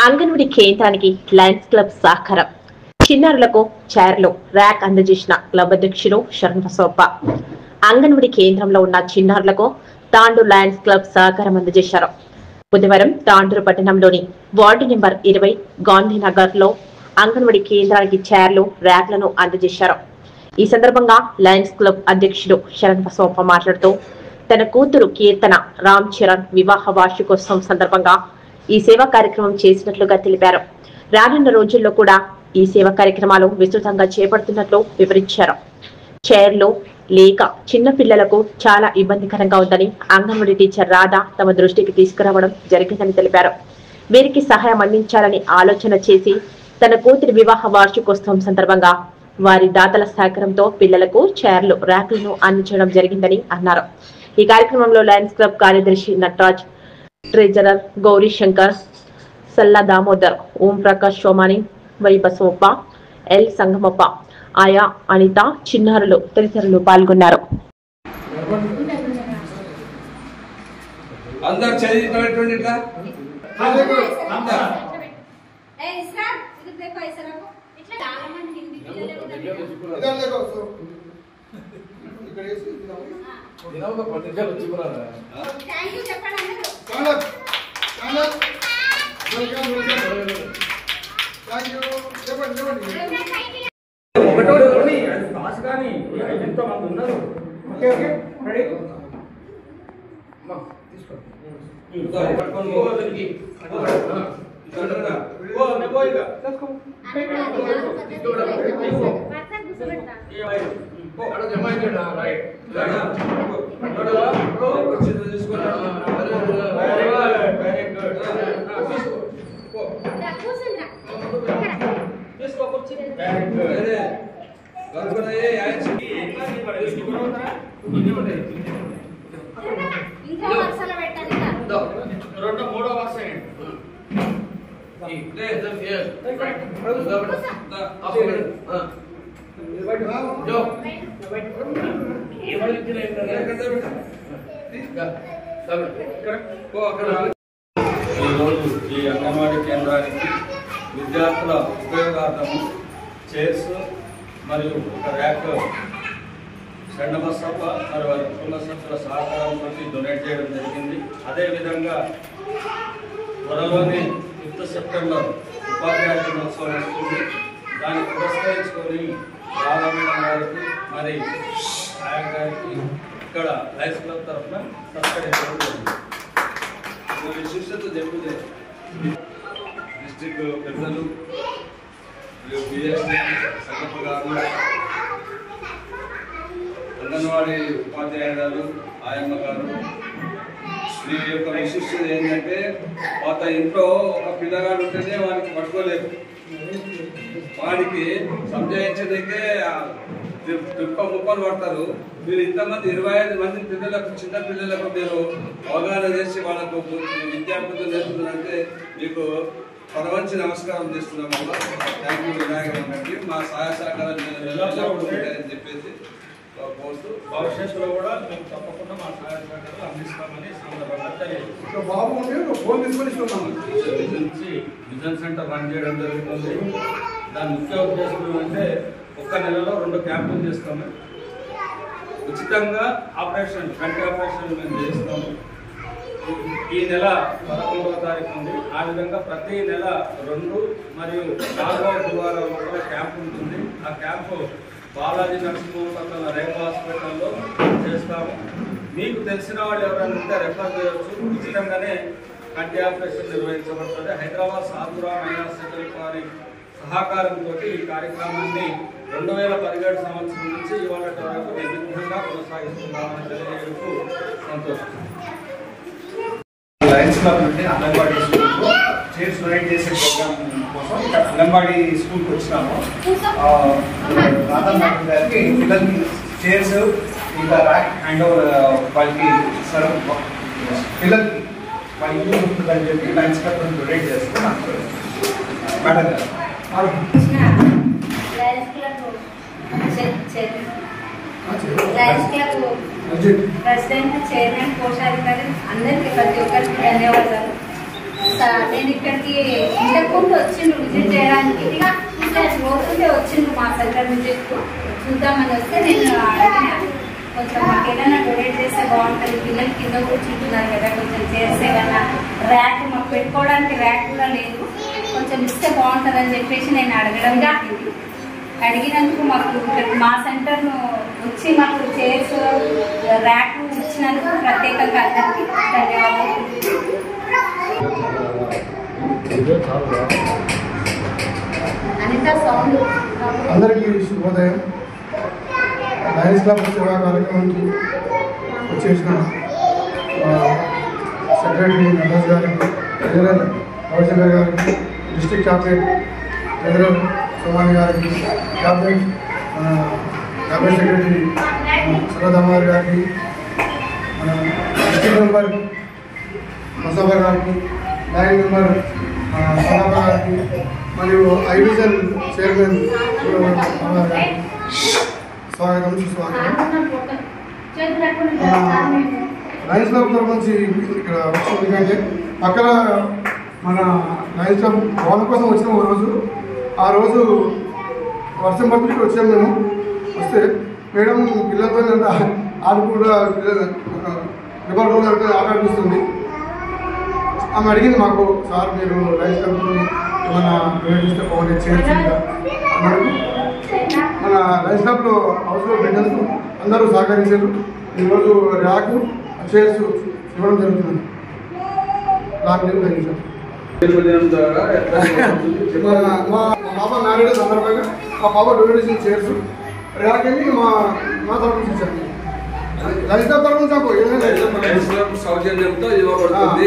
అంగన్వాడీ కేంద్రానికి Lions club సహకారం. చిన్నారులకు చైర్లు ర్యాక్ అందజేసిన క్లబ్ అధ్యక్షుడు శరణ్ బసవప్ప. అంగన్వాడీ కేంద్రంలో ఉన్న చిన్నారులకు తాండూరు లయన్స్ క్లబ్ సహకారం అందజేశారు. బుధవారం తాండూరు పట్టణంలోని వార్డు నెంబర్ 20 గాంధీనగర్ లో అంగన్వాడీ కేంద్రానికి చైర్లు ర్యాక్లను అందజేశారు. ఈ సందర్భంగా లయన్స్ క్లబ్ అధ్యక్షుడు శరణ్ బసవప్ప మాట్లాడుతూ తన కూతురు కీర్తన రామ్ చరణ్ వివాహ వార్షికోత్సవం సందర్భంగా ఈ సేవా కార్యక్రమం చేసినట్లుగా తెలిపారు. రానున్న రోజుల్లో కూడా ఈ సేవా కార్యక్రమాలు విస్తృతంగా చేపడుతున్నట్లు వివరించారు. చైర్లు లేక చిన్న పిల్లలకు చాలా ఇబ్బందికరంగా ఉందని అంగన్వాడీ టీచర్ రాధా తమ దృష్టికి తీసుకురావడం జరిగిందని తెలిపారు. వీరికి సహాయం అందించాలని ఆలోచన చేసి తన కూతురి వివాహ వార్షికోత్సవం సందర్భంగా వారి దాతల సహకారంతో పిల్లలకు చైర్లు ర్యాక్లను అందించడం జరిగిందని అన్నారు. ఈ కార్యక్రమంలో లయన్స్ క్లబ్ కార్యదర్శి Nataraj, treasurer Gauri Shankar, Salla Damodar, Om Prakash Somani, Y Basavappa, L Sangamappa, ఆయా అనిత, చిన్నారులు తదితరులు పాల్గొన్నారు. ఎంతమంది ఉన్నారు? మూడో వర్ష ఈరోజు ఈ అంగన్వాడీ కేంద్రానికి విద్యార్థుల ఉపయోగార్థము చైర్స్ మరియు ఒక ర్యాక్ శరణ్ బసవప్ప మరియు వారి కుటుంబ సభ్యుల సహకారంతో డొనేట్ చేయడం జరిగింది. అదేవిధంగా త్వరలోనే 5 సెప్టెంబర్ ఉపాధ్యాయ దినోత్సవం వస్తుంది. దాన్ని పురస్కరించుకొని రాధామేడం గారికి మరి ఆయా గారికి ఇక్కడ లయన్స్ క్లబ్ తరఫున సత్కరించడం జరిగింది. విశిష్టత చెప్తే డిస్ట్రిక్ట్ పెద్దలు బిఎస్సి సంగప్ప గారు, అంగన్వాడీ ఉపాధ్యాయురాలు ఆయమ్మ గారు, మీ యొక్క విశిష్టత ఏంటంటే పాత ఇంట్లో ఒక పిల్లగాడు ఉంటేనే వానికి పట్టుకోలేదు, వాడికి సంజాయించడానికే ముప్పలు పడతారు. మీరు ఇంతమంది 25 మంది పిల్లలకు, చిన్న పిల్లలకు మీరు అవగాహన చేసి వాళ్ళకు విద్యాబుద్ధులు నేర్పుతున్నారంటే మీకు పరవంచి నమస్కారం చేస్తున్నాం. థ్యాంక్ యూ వినాయక గారికి. మా సహాయ సహకారాలు ఉంటాయని చెప్పేసి కోరుతూ భవిష్యత్తులో కూడా మేము తప్పకుండా మా సహాయ సహకారాలు అందిస్తామని సందర్భంగా విజన్ సెంటర్ రన్ చేయడం జరుగుతుంది. దాని ముఖ్య ఉద్దేశం ఏంటంటే 1 నెలలో 2 క్యాంపులు చేస్తాము. ఉచితంగా ఆపరేషన్, కంటి ఆపరేషన్ మేము చేస్తాము. ఈ నెల 11వ తారీఖు నుండి ఆ విధంగా ప్రతి నెల 2 మరియు 4వ గురువారం లోపల క్యాంప్ ఉంటుంది. ఆ క్యాంపు బాలాజీ నరసింహ రేపు హాస్పిటల్లో చేస్తాము. మీకు తెలిసిన వాళ్ళు ఎవరైనా ఉంటే రెఫర్ చేయవచ్చు. ఉచితంగానే కంటి ఆపరేషన్ నిర్వహించబడుతుంది. హైదరాబాద్ సాధురా మహిళా సెంటర్ వారి సహకారంతో ఈ కార్యక్రమాన్ని 2017 సంవత్సరం నుంచి ఇవాళ వరకు నిర్విఘ్నంగా కొనసాగిస్తున్నామని తెలియజేయడానికి సంతోషం. లయన్స్ క్లబ్ నుండి అంగన్వాడీ స్కూల్కు చైర్స్ డొనేట్ చేసే ప్రోగ్రామ్ కోసం ఇక్కడ అంగన్వాడీ స్కూల్కి వచ్చినాము. రాధా మేడం గారికి పిల్లలకి చైర్స్ ఇంకా ర్యాక్ హ్యాండ్ ఓవర్ వాళ్ళకి పిల్లలకి వాళ్ళ ఇల్లు ఉంటుందని చెప్పి లయన్స్ క్లబ్ నుండి డొనేట్ చేస్తే నాకు మేడం గారు ప్రెసిడెంట్, చైర్మన్, కోశాధికారి అందరికీ ప్రతి ఒక్కరికి ధన్యవాదాలు. నేను ఇక్కడికి ఇంతకుముందు వచ్చిండు విజిట్ చేయడానికి, ఇట్లా రోజుంటే వచ్చిండు మా సెంటర్ విజిట్ చూద్దామని వస్తే నేను అడిగిన కొంచెం మాకు ఏదైనా డొనేట్ చేస్తే బాగుంటుంది, పిల్లలు కింద కూర్చుంటున్నారు కదా, కొంచెం చేస్తే కన్నా ర్యాక్ మాకు పెట్టుకోవడానికి ర్యాక్ కూడా లేదు, కొంచెం ఇస్తే బాగుంటుంది అని చెప్పేసి నేను అడగడం జరిగింది. అడిగినందుకు మాకు మా సెంటర్ను వచ్చి మాకు చైర్స్ ర్యాక్ ఇచ్చినందుకు ప్రత్యేకంగా అందరికీ ధన్యవాదాలు. అందరికీ శుభోదయం. లయన్స్ క్లబ్ సేవా కార్యక్రమానికి వచ్చేసిన సెక్రటరీ నవాజ్ గారికి, జనరల్ రవిశంకర్ గారికి, డిస్ట్రిక్ట్ క్యాబినెట్ జనరల్ సోమాని గారికి, క్యాబినెట్ సెక్రటరీ సరదమ్మార్ గారికి, మన డిస్ట్రిక్ట్ మెంబర్ ముసాఫర్ గారికి, లైన్ మెంబర్ సలాబా గారికి, మరియు ఐవిజన్ చైర్మన్ గారికి స్వాగతం సుస్వాగతం. లయన్స్ క్లబ్ తరఫు నుంచి ఇక్కడ వచ్చింది ఎందుకంటే పక్కన మన లయన్స్ క్లబ్ భవనం కోసం వచ్చినాం. ఆ రోజు వర్షం పడుతుంటే వచ్చాము మేము. వస్తే మేడం పిల్లలతో ఆడు కూడా రివర్ రోడ్ అంటే ఆట అనిపిస్తుంది. ఆమె అడిగింది మాకు, సార్ మీరు లయన్స్ క్లబ్ ఏమైనా డొనేట్ చేస్తే బాగుంది చేయొచ్చు అన్నారు. మన లయన్స్ క్లబ్లో హౌస్లో బిడ్డలు అందరూ సహకరించారు. ఈరోజు ర్యాకు చైర్స్ ఇవ్వడం జరుగుతుంది. మా పాప మ్యారేజ్ సందర్భంగా మా పాప డొనేట్ చేసిన చైర్స్ ర్యాక్ అని మా తరఫు నుంచి ఇచ్చారు. లయన్స్ క్లబ్ తరఫు నుంచి సౌజన్యంతో ఇవ్వబడుతుంది.